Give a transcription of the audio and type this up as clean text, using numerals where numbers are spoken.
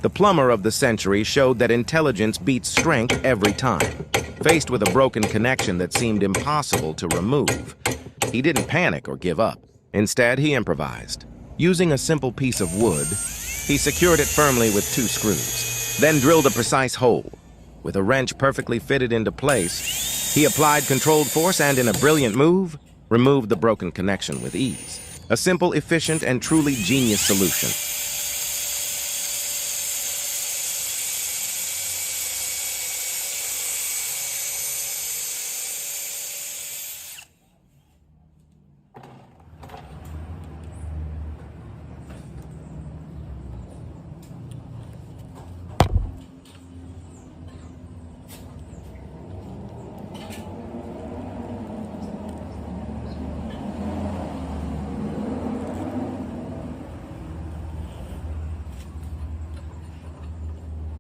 The plumber of the century showed that intelligence beats strength every time. Faced with a broken connection that seemed impossible to remove, he didn't panic or give up. Instead, he improvised. Using a simple piece of wood, he secured it firmly with 2 screws, then drilled a precise hole. With a wrench perfectly fitted into place, he applied controlled force and, in a brilliant move, removed the broken connection with ease. A simple, efficient, and truly genius solution.